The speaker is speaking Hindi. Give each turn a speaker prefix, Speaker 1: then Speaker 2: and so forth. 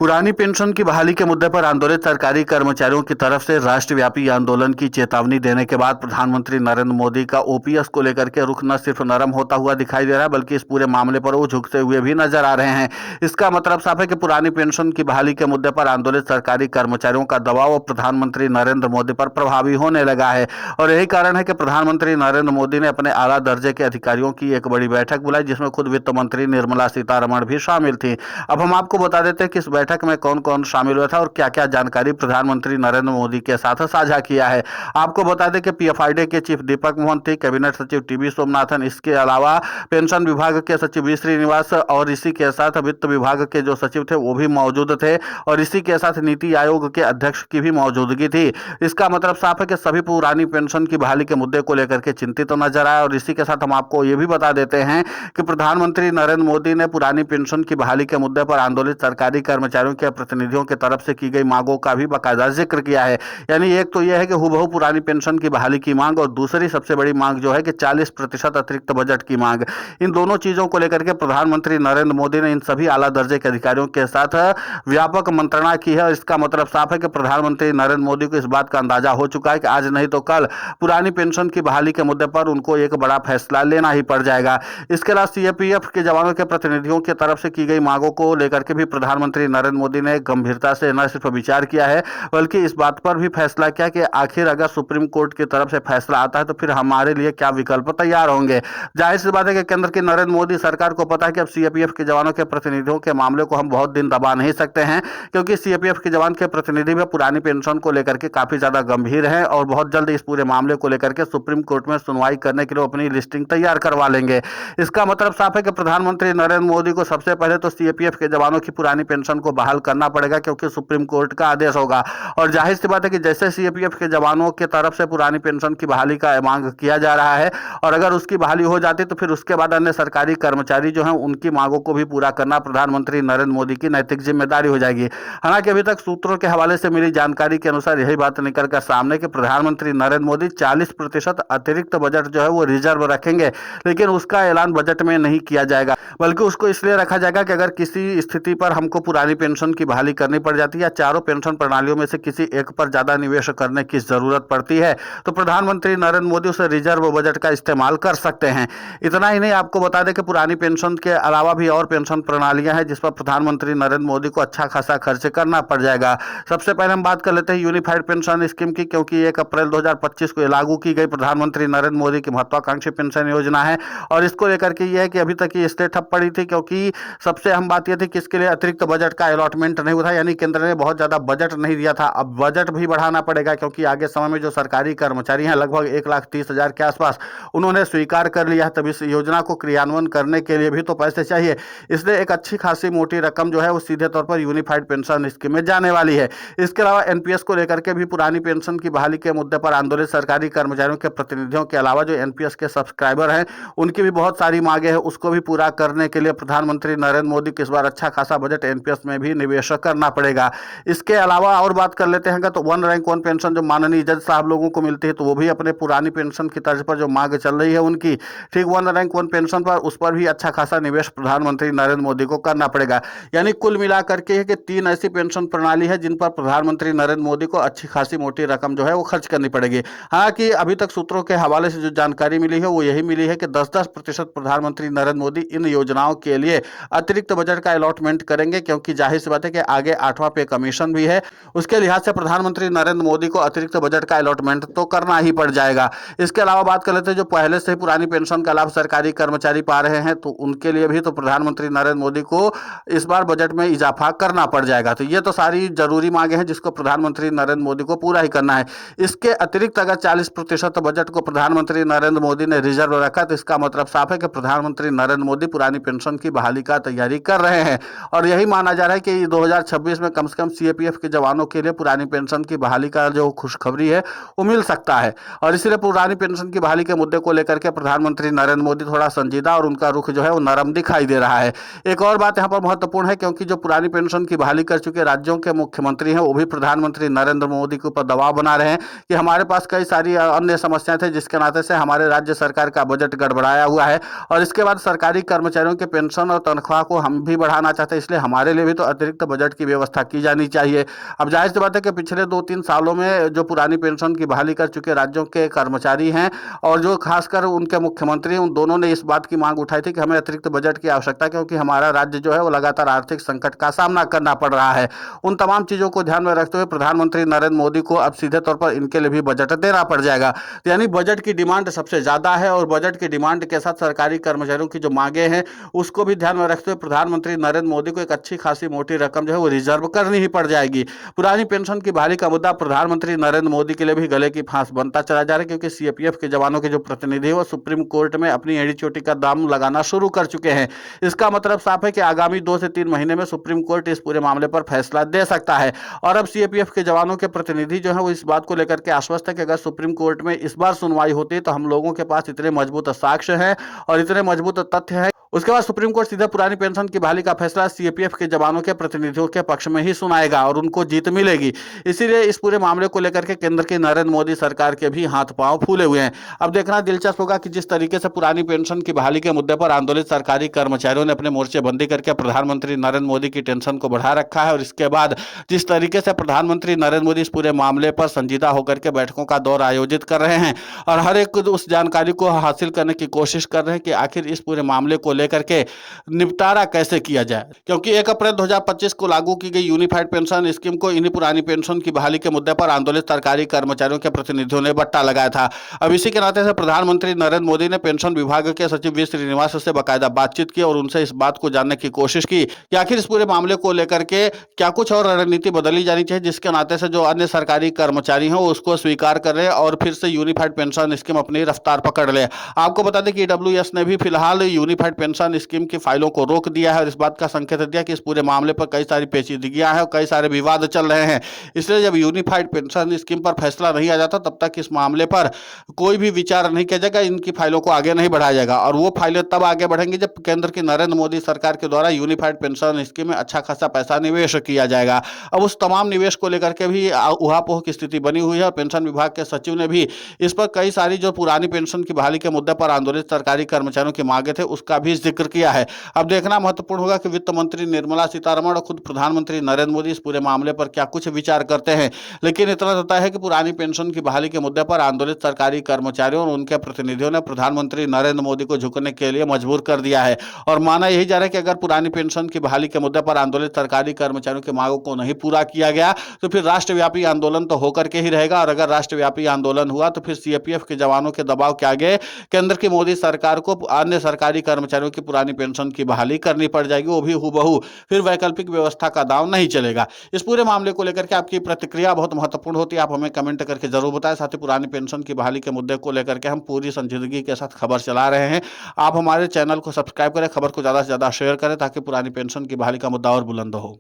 Speaker 1: पुरानी पेंशन की बहाली के मुद्दे पर आंदोलित सरकारी कर्मचारियों की तरफ से राष्ट्रव्यापी आंदोलन की चेतावनी देने के बाद प्रधानमंत्री नरेंद्र मोदी का ओपीएस को लेकर के रुख न सिर्फ नरम होता हुआ दिखाई दे रहा है, बल्कि इस पूरे मामले पर वो झुकते हुए भी नजर आ रहे हैं। इसका मतलब साफ है कि पुरानी पेंशन की बहाली के मुद्दे पर आंदोलित सरकारी कर्मचारियों का दबाव प्रधानमंत्री नरेंद्र मोदी पर प्रभावी होने लगा है। और यही कारण है कि प्रधानमंत्री नरेंद्र मोदी ने अपने आला दर्जे के अधिकारियों की एक बड़ी बैठक बुलाई, जिसमें खुद वित्त मंत्री निर्मला सीतारमण भी शामिल थी। अब हम आपको बता देते हैं कि इस बैठक में कौन कौन शामिल हुआ था और क्या क्या जानकारी प्रधानमंत्री नरेंद्र मोदी के साथ साझा किया है। आपको बता दें कि पीएफआईडी के चीफ दीपक मोहंती, कैबिनेट सचिव टीबी सोमनाथन, इसके अलावा पेंशन विभाग के सचिव वी श्रीनिवास और इसी के साथ वित्त विभाग के जो सचिव थे वो भी मौजूद थे और इसी के साथ नीति आयोग के अध्यक्ष की भी मौजूदगी थी। इसका मतलब साफ है कि सभी पुरानी पेंशन की बहाली के मुद्दे को लेकर के चिंतित नजर आए। और इसी के साथ हम आपको ये भी बता देते हैं कि प्रधानमंत्री नरेंद्र मोदी ने पुरानी पेंशन की बहाली के मुद्दे पर आंदोलित सरकारी कर्मचारियों के प्रतिनिधियों की तरफ से की गई मांगों का भी बाकायदा जिक्र किया है। यानी एक तो यह है कि हुबहू पुरानी पेंशन की बहाली की मांग और दूसरी सबसे बड़ी मांग जो है कि 40% अतिरिक्त बजट की मांग। इन दोनों चीजों को लेकर के प्रधानमंत्री नरेंद्र मोदी ने इन सभी आला दर्जे के अधिकारियों के साथ व्यापक मंत्रणा की है। और इसका मतलब साफ है कि प्रधानमंत्री नरेंद्र मोदी को इस बात का अंदाजा हो चुका है कि आज नहीं तो कल पुरानी पेंशन की बहाली के मुद्दे पर उनको एक बड़ा फैसला लेना ही पड़ जाएगा। इसके अलावा सीएपीएफ के जवानों के प्रतिनिधियों की तरफ से की गई मांगों को लेकर के भी प्रधानमंत्री नरेंद्र मोदी ने गंभीरता से न सिर्फ विचार किया है बल्कि इस बात पर भी फैसला किया कि आखिर अगर सुप्रीम कोर्ट की तरफ से फैसला आता है तो फिर हमारे लिए क्या विकल्प तैयार होंगे। जाहिर सी बात है कि केंद्र की नरेंद्र मोदी सरकार को पता है कि अब सीएपीएफ के जवानों के प्रतिनिधियों के मामले को हम बहुत दिन दबा नहीं सकते हैं, क्योंकि सीएपीएफ के जवान के प्रतिनिधि भी पुरानी पेंशन को लेकर के काफी ज्यादा गंभीर हैं और बहुत जल्द इस पूरे मामले को लेकर के सुप्रीम कोर्ट में सुनवाई करने के लिए अपनी लिस्टिंग तैयार करवा लेंगे। इसका मतलब साफ है कि प्रधानमंत्री नरेंद्र मोदी को सबसे पहले तो सीएपीएफ के जवानों की पुरानी पेंशन को बहाल करना पड़ेगा, क्योंकि सुप्रीम कोर्ट का आदेश होगा। और जाहिर सी बात है कि जैसे सीएपीएफ के जवानों की तरफ से पुरानी पेंशन की बहाली का मांग किया जा रहा है और अगर उसकी बहाली हो जाती तो फिर उसके बाद अन्य सरकारी कर्मचारी जो हैं उनकी मांगों को भी पूरा करना प्रधानमंत्री नरेंद्र मोदी की नैतिक जिम्मेदारी हो जाएगी। हालांकि अभी तक सूत्रों के हवाले से मिली जानकारी के अनुसार यही बात निकल कर सामने कि प्रधानमंत्री नरेंद्र मोदी 40% अतिरिक्त बजट जो है वो रिजर्व रखेंगे, लेकिन उसका ऐलान बजट में नहीं किया जाएगा, बल्कि उसको इसलिए रखा जाएगा कि अगर किसी स्थिति पर हमको पुरानी पेंशन की बहाली करनी पड़ जाती है या चारों पेंशन प्रणालियों में से किसी एक पर ज्यादा निवेश करने की जरूरत पड़ती है तो प्रधानमंत्री नरेंद्र मोदी उस रिजर्व बजट का इस्तेमाल कर सकते हैं। इतना ही नहीं, आपको बता दें कि पुरानी पेंशन के अलावा भी और पेंशन प्रणालियां हैं जिस पर प्रधानमंत्री नरेंद्र मोदी को अच्छा खासा खर्च करना पड़ जाएगा। सबसे पहले हम बात कर लेते हैं यूनिफाइड पेंशन स्कीम की, क्योंकि 1 अप्रैल 2025 को लागू की गई प्रधानमंत्री नरेंद्र मोदी की महत्वाकांक्षी पेंशन योजना है। और इसको लेकर के यह है कि अभी तक ये स्टे ठप पड़ी थी, क्योंकि सबसे अहम बात यह थी कि इसके लिए अतिरिक्त बजट का अलॉटमेंट नहीं हुआ था, यानी केंद्र ने बहुत ज्यादा बजट नहीं दिया था। अब बजट भी बढ़ाना पड़ेगा, क्योंकि आगे समय में जो सरकारी कर्मचारी हैं लगभग 1,30,000 के आसपास उन्होंने स्वीकार कर लिया है, तब इस योजना को क्रियान्वयन करने के लिए भी तो पैसे चाहिए। इसलिए एक अच्छी खासी मोटी रकम जो है वो सीधे तौर पर यूनिफाइड पेंशन स्कीम में जाने वाली है। इसके अलावा एनपीएस को लेकर के भी पुरानी पेंशन की बहाली के मुद्दे पर आंदोलित सरकारी कर्मचारियों के प्रतिनिधियों के अलावा जो एनपीएस के सब्सक्राइबर हैं उनकी भी बहुत सारी मांगे हैं, उसको भी पूरा करने के लिए प्रधानमंत्री नरेंद्र मोदी को इस बार अच्छा खासा बजट एनपीएस में भी निवेश करना पड़ेगा। इसके अलावा और बात कर लेते हैं तो 1 रैंक 1 पेंशन जो माननीय जज साहब लोगों को मिलती है तो वो भी अपने पुरानी पेंशन की तर्ज पर जो मांग चल रही है उनकी, ठीक 1 रैंक 1 पेंशन पर उस पर भी अच्छा खासा निवेश प्रधानमंत्री नरेंद्र मोदी को करना पड़ेगा। यानी कुल मिलाकर के 3 ऐसी पेंशन प्रणाली है जिन पर प्रधानमंत्री नरेंद्र मोदी को अच्छी खासी मोटी रकम जो है वो खर्च करनी पड़ेगी। हालांकि अभी तक सूत्रों के हवाले से जो जानकारी मिली है वो यही मिली है कि 10-10% प्रधानमंत्री नरेंद्र मोदी इन योजनाओं के लिए अतिरिक्त बजट का अलॉटमेंट करेंगे, क्योंकि जाहिर सी बात है कि आगे 8वां पे कमीशन भी है, उसके लिहाज से प्रधानमंत्री नरेंद्र मोदी को अतिरिक्त बजट का अलॉटमेंट तो करना ही पड़ जाएगा। इसके अलावा बात कर लेते हैं जो पहले से ही पुरानी पेंशन का लाभ सरकारी कर्मचारी पा रहे हैं तो उनके लिए भी तो प्रधानमंत्री नरेंद्र मोदी को इस बार बजट में इजाफा करना पड़ जाएगा। तो ये तो सारी जरूरी मांगे हैं जिसको प्रधानमंत्री नरेंद्र मोदी को पूरा ही करना है। इसके अतिरिक्त अगर 40% बजट को प्रधानमंत्री नरेंद्र मोदी ने रिजर्व रखा तो इसका मतलब साफ है कि प्रधानमंत्री नरेंद्र मोदी पुरानी पेंशन की बहाली का तैयारी कर रहे हैं। और यही माना जा रहा है कि 2026 में कम से कम सीएपीएफ के जवानों के लिए पुरानी पेंशन की बहाली का जो खुशखबरी है वो मिल सकता है। और इसलिए पुरानी पेंशन की बहाली के मुद्दे को लेकर के प्रधानमंत्री नरेंद्र मोदी थोड़ा संजीदा और उनका रुख जो है वो नरम दिखाई दे रहा है। एक और बात यहाँ पर महत्वपूर्ण है, क्योंकि जो पुरानी पेंशन की बहाली कर चुके राज्यों के मुख्यमंत्री हैं वो भी प्रधानमंत्री नरेंद्र मोदी के ऊपर दबाव बना रहे हैं कि हमारे पास कई सारी अन्य समस्याएं थे जिसके नाते से हमारे राज्य सरकार का बजट गड़बड़ाया हुआ है और इसके बाद सरकारी कर्मचारियों के पेंशन और तनख्वाह को हम भी बढ़ाना चाहते हैं, इसलिए हमारे लिए भी तो अतिरिक्त बजट की व्यवस्था की जानी चाहिए। अब जाहिर सी बात है कि पिछले 2-3 सालों में जो पुरानी पेंशन की बहाली कर चुके राज्यों के कर्मचारी हैं और जो खासकर उनके मुख्यमंत्री, उन दोनों ने इस बात की मांग उठाई थी कि हमें अतिरिक्त बजट की आवश्यकता है, क्योंकि हमारा राज्य जो है वो लगातार आर्थिक संकट का सामना करना पड़ रहा है। उन तमाम चीजों को ध्यान में रखते हुए प्रधानमंत्री नरेंद्र मोदी को अब सीधे तौर पर इनके लिए भी बजट देना पड़ जाएगा। तो यानी बजट की डिमांड सबसे ज्यादा है और बजट की डिमांड के साथ सरकारी कर्मचारियों की जो मांगे हैं उसको भी ध्यान में रखते हुए प्रधानमंत्री नरेंद्र मोदी को एक अच्छी खासी मोटी रकम जो है वो रिजर्व करनी ही पड़ जाएगी। पुरानी पेंशन की बहाली का मुद्दा प्रधानमंत्री नरेंद्र मोदी के लिए भी गले की फांस बनता चला जा रहा है, क्योंकि सीएपीएफ के जवानों के जो प्रतिनिधि है वो सुप्रीम कोर्ट में अपनी एड़ी चोटी का दाम लगाना शुरू कर चुके हैं। इसका मतलब साफ है कि आगामी 2 से 3 महीने में सुप्रीम कोर्ट इस पूरे मामले पर फैसला दे सकता है। और अब सीएपीएफ के जवानों के प्रतिनिधि जो है वो इस बात को लेकर के आश्वस्त है कि अगर सुप्रीम कोर्ट में इस बार सुनवाई होती है तो हम लोगों के पास इतने मजबूत साक्ष्य हैं और इतने मजबूत तथ्य हैं, उसके बाद सुप्रीम कोर्ट सीधा पुरानी पेंशन की बहाली का फैसला सीएपीएफ के जवानों के प्रतिनिधियों के पक्ष में ही सुनाएगा और उनको जीत मिलेगी। इसीलिए इस पूरे मामले को लेकर के केंद्र की नरेंद्र मोदी सरकार के भी हाथ पांव फूले हुए हैं। अब देखना दिलचस्प होगा कि जिस तरीके से पुरानी पेंशन की बहाली के मुद्दे पर आंदोलित सरकारी कर्मचारियों ने अपने मोर्चेबंदी करके प्रधानमंत्री नरेंद्र मोदी की टेंशन को बढ़ा रखा है और इसके बाद जिस तरीके से प्रधानमंत्री नरेंद्र मोदी इस पूरे मामले पर संजीदा होकर के बैठकों का दौर आयोजित कर रहे हैं और हर एक उस जानकारी को हासिल करने की कोशिश कर रहे हैं कि आखिर इस पूरे मामले को लेकर के निपटारा कैसे किया जाए, क्योंकि 1 अप्रैल 2025 को लागू की गई यूनिफाइड पेंशन स्कीम को इन्हीं पुरानी पेंशन की बहाली के मुद्दे पर आंदोलित सरकारी कर्मचारियों के प्रतिनिधियों ने बट्टा लगाया था। अब इसी के नाते से प्रधानमंत्री नरेंद्र मोदी ने पेंशन विभाग के सचिव वी श्रीनिवास से बाकायदा बातचीत की और उनसे इस बात को जानने की कोशिश की कि आखिर इस पूरे मामले को लेकर के क्या कुछ और रणनीति बदली जानी चाहिए, जिसके नाते से जो अन्य सरकारी कर्मचारी हैं उसको स्वीकार कर रहे और फिर से यूनिफाइड पेंशन स्कीम अपनी रफ्तार पकड़ ले। आपको बता दें कि ईडब्ल्यूएस ने भी फिलहाल यूनिफाइड पेंशन स्कीम की फाइलों को रोक दिया है और इस बात का संकेत दिया कि इस पूरे मामले पर कई सारी पेचीदगियां हैं और कई सारे विवाद चल रहे हैं। इसलिए जब यूनिफाइड पेंशन स्कीम पर फैसला नहीं आ जाता तब तक इस मामले पर कोई भी विचार नहीं किया जाएगा, इनकी फाइलों को आगे नहीं बढ़ाया जाएगा और वो फाइलें तब आगे बढ़ेंगी जब केंद्र की नरेंद्र मोदी सरकार के द्वारा यूनिफाइड पेंशन स्कीम में अच्छा खासा पैसा निवेश किया जाएगा। अब उस तमाम निवेश को लेकर के भी उहापोह की स्थिति बनी हुई है और पेंशन विभाग के सचिव ने भी इस पर कई सारी जो पुरानी पेंशन की बहाली के मुद्दे पर आंदोलित सरकारी कर्मचारियों की मांगे थे उसका भी जिक्र किया है। अब देखना महत्वपूर्ण होगा कि वित्त मंत्री निर्मला सीतारमण और खुद प्रधानमंत्री नरेंद्र मोदी इस पूरे मामले पर क्या कुछ विचार करते हैं। लेकिन इतना तय है कि पुरानी पेंशन की बहाली के मुद्दे पर आंदोलित सरकारी कर्मचारियों और उनके प्रतिनिधियों ने प्रधानमंत्री नरेंद्र मोदी को झुकने के लिए मजबूर कर दिया है और माना यही जा रहा है कि अगर पुरानी पेंशन की बहाली के मुद्दे पर आंदोलित सरकारी कर्मचारियों की मांगों को नहीं पूरा किया गया तो फिर राष्ट्रव्यापी आंदोलन तो होकर के ही रहेगा और अगर राष्ट्रव्यापी आंदोलन हुआ तो फिर सीएपीएफ के जवानों के दबाव के आगे केंद्र की मोदी सरकार को अन्य सरकारी कर्मचारियों की पुरानी पेंशन की बहाली करनी पड़ जाएगी, वो भी हूबहू, फिर वैकल्पिक व्यवस्था का दाव नहीं चलेगा। इस पूरे मामले को लेकर के आपकी प्रतिक्रिया बहुत महत्वपूर्ण होती है, आप हमें कमेंट करके जरूर बताएं। साथ ही पुरानी पेंशन की बहाली के मुद्दे को लेकर के हम पूरी संजीदगी के साथ खबर चला रहे हैं। आप हमारे चैनल को सब्सक्राइब करें, खबर को ज़्यादा से ज़्यादा शेयर करें ताकि पुरानी पेंशन की बहाली का मुद्दा और बुलंद हो।